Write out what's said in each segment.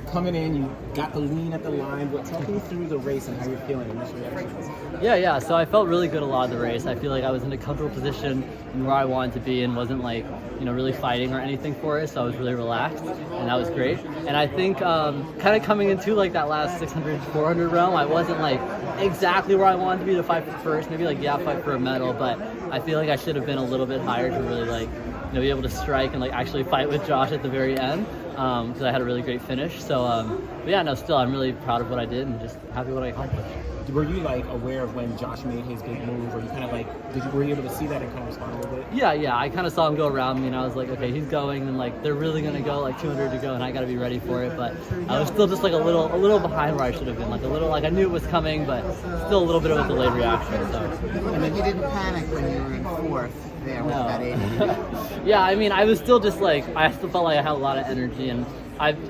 Coming in, you got the lean at the line. But talk me through the race and how you're feeling initial reactions. Yeah. So I felt really good a lot of the race. I feel like I was in a comfortable position and where I wanted to be and wasn't like, really fighting or anything for it. So I was really relaxed and that was great. And I think kind of coming into like that last 600, 400 realm, I wasn't like exactly where I wanted to be to fight for first. Maybe fight for a medal, but I feel like I should have been a little bit higher to really be able to strike and actually fight with Josh at the very end. Because I had a really great finish. So, still, I'm really proud of what I did and just happy with what I accomplished. Were you aware of when Josh made his big move, or you kind of were you able to see that and kind of respond a little bit? Yeah, I kind of saw him go around me, and I was like, okay, he's going, and they're really gonna go 200 to go, and I got to be ready for it. But I was still just a little behind where I should have been, a little I knew it was coming, but still a little bit of a delayed reaction. So. And then you didn't panic when you were in fourth. There with that 80. Yeah, I was still just I still felt like I had a lot of energy, and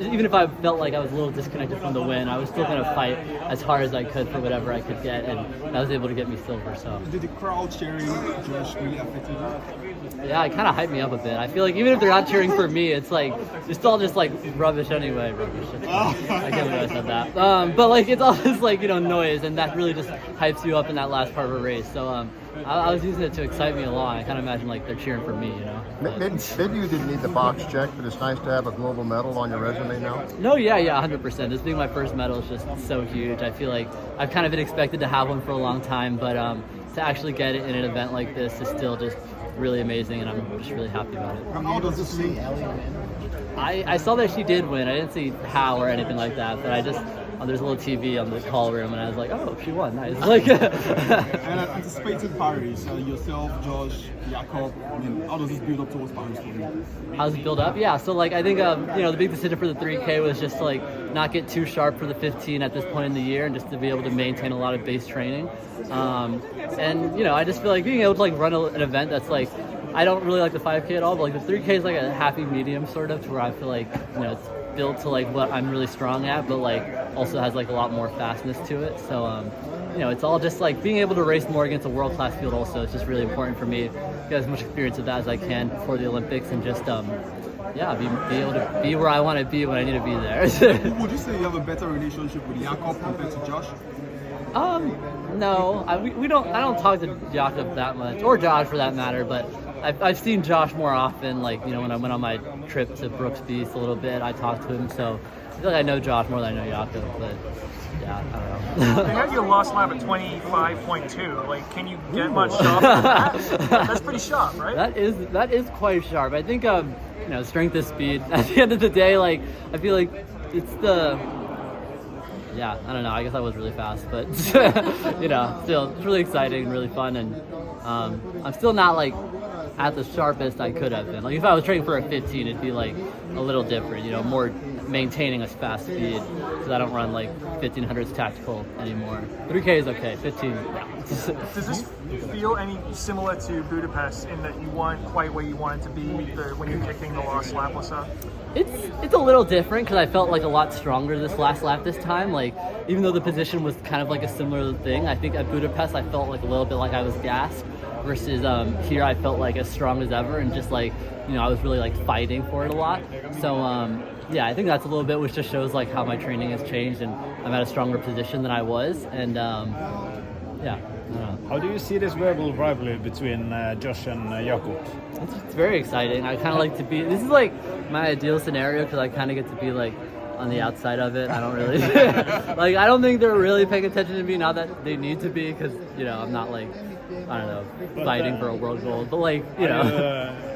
even if I felt like I was a little disconnected from the win, I was still going to fight as hard as I could for whatever I could get, and that was able to get me silver. So. Did the crowd cheering Josh really affect you? Yeah, it kind of hyped me up a bit. I feel like even if they're not cheering for me, it's it's all just rubbish anyway. Rubbish. I can't believe I said that. But it's all just noise, and that really just hypes you up in that last part of a race. So I was using it to excite me along. I kind of imagine they're cheering for me, Maybe you didn't need the box check, but it's nice to have a global medal on your resume now. No, yeah, 100%. This being my first medal is just so huge. I feel like I've kind of been expected to have one for a long time, but to actually get it in an event like this is still just really amazing, and I'm just really happy about it. How does it see Ellie win? I saw that she did win. I didn't see how or anything like that, but I just there's a little TV on the call room, and I was like, oh, she won, nice. And anticipated Paris, yourself, Josh, Jakob, how does this build up towards Paris for you? How does it build up? Yeah, so I think the big decision for the 3K was just not get too sharp for the 15 at this point in the year, and just to be able to maintain a lot of base training. And I just feel like being able to run an event that's I don't really like the 5K at all, but the 3K is a happy medium sort of, to where I feel like it's built to what I'm really strong at, but also has a lot more fastness to it. So it's all just being able to race more against a world-class field. Also, it's just really important for me to get as much experience of that as I can before the Olympics, and just be able to be where I want to be when I need to be there. Would you say you have a better relationship with Jakob compared to Josh? No, we don't. I don't talk to Jakob that much, or Josh for that matter. But I've seen Josh more often. When I went on my trip to Brooks Beast a little bit, I talked to him. So I feel like I know Josh more than I know Jakob. But yeah, I don't know. They had your lost lap at 25.2. Can you get much sharper than that? That's pretty sharp, right? That is quite sharp. I think strength is speed. At the end of the day, I feel like it's the. Yeah, I don't know. I guess I was really fast, but still, it's really exciting, really fun, and I'm still not at the sharpest I could have been. If I was training for a 15, it'd be a little different, more maintaining a fast speed, because I don't run 1500s tactical anymore. 3K is okay, 15. Yeah. Does this feel any similar to Budapest in that you weren't quite where you wanted to be when you're kicking the last lap or so? It's a little different, because I felt a lot stronger this last lap this time. Even though the position was kind of a similar thing, I think at Budapest I felt a little bit I was gassed, versus here I felt as strong as ever, and just I was really fighting for it a lot. So yeah, I think that's a little bit, which just shows how my training has changed, and I'm at a stronger position than I was, and yeah. How do you see this verbal rivalry between Josh and Jakob? It's very exciting. I kind of like to be. This is my ideal scenario, because I kind of get to be on the outside of it. I don't really I don't think they're really paying attention to me, now that they need to be, because I'm not I don't know, fighting for a world gold, but Are you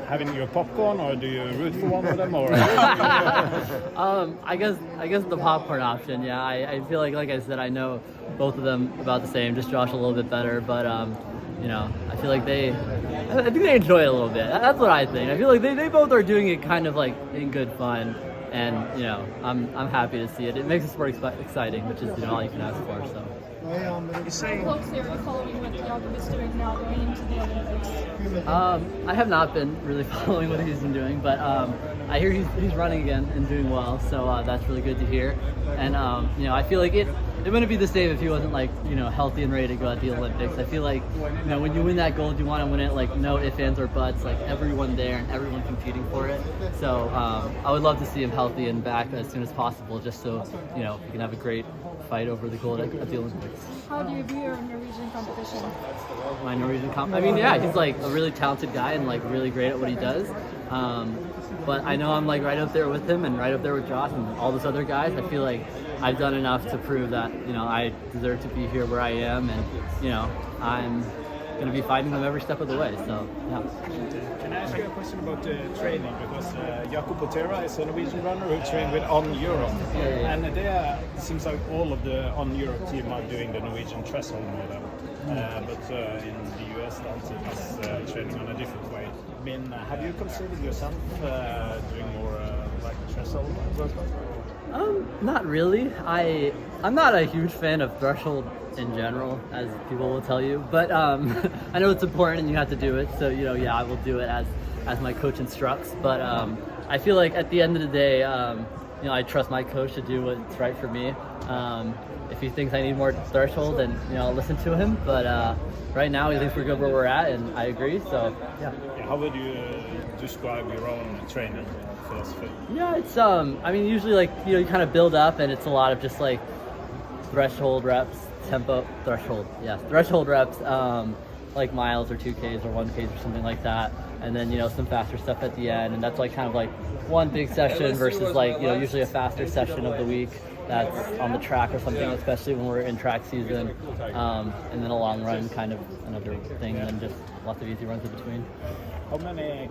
having your popcorn, or do you root for one of them, or? I guess the popcorn option. Yeah, I feel like I said, I know both of them about the same, just Josh a little bit better, but I feel like I think they enjoy it a little bit. That's what I think. I feel like they both are doing it kind of in good fun, and I'm happy to see it. It makes the sport exciting, which is all you can ask for. So. You say Closely are you following what Yared is doing now going into the Olympics? I have not been really following what he's been doing, but I hear he's running again and doing well, so that's really good to hear. And you know, I feel like it wouldn't be the same if he wasn't like, you know, healthy and ready to go at the Olympics. I feel like, you know, when you win that gold, you want to win it like no ifs, ands, or buts, like everyone there and everyone competing for it. So I would love to see him healthy and back as soon as possible, just so, you know, we can have a great fight over the gold at the Olympics. How do you view your Norwegian competition? My Norwegian I mean, yeah, he's like a really talented guy and like really great at what he does. But I know I'm like right up there with him and right up there with Josh and all those other guys. I feel like I've done enough to prove that, you know, I deserve to be here where I am, and, you know, I'm going to be fighting them every step of the way. So, yeah. Can I ask you a question about training? Because Jakob Potera is a Norwegian runner who trained with On Europe. Yeah. And it seems like all of the On Europe team are doing the Norwegian threshold model. But in the US, the team is training on a different way. I mean, have you considered yourself doing more like threshold workout? Not really. I'm not a huge fan of threshold in general, as people will tell you, but I know it's important and you have to do it, so, you know, yeah, I will do it as my coach instructs. But I feel like at the end of the day, you know, I trust my coach to do what's right for me. If he thinks I need more threshold, then, you know, I'll listen to him. But right now, he thinks we're good where we're at, and I agree. So yeah. How would you describe your own training philosophy? Yeah, it's I mean, usually like, you know, you kind of build up, and it's a lot of just like threshold reps, tempo threshold reps, like miles or 2Ks or 1Ks or something like that, and then, you know, some faster stuff at the end, and that's like kind of like one big session versus like, you know, usually a faster session of the week that's on the track or something, especially when we're in track season, and then a long run, kind of another thing, and then just lots of easy runs in between. How many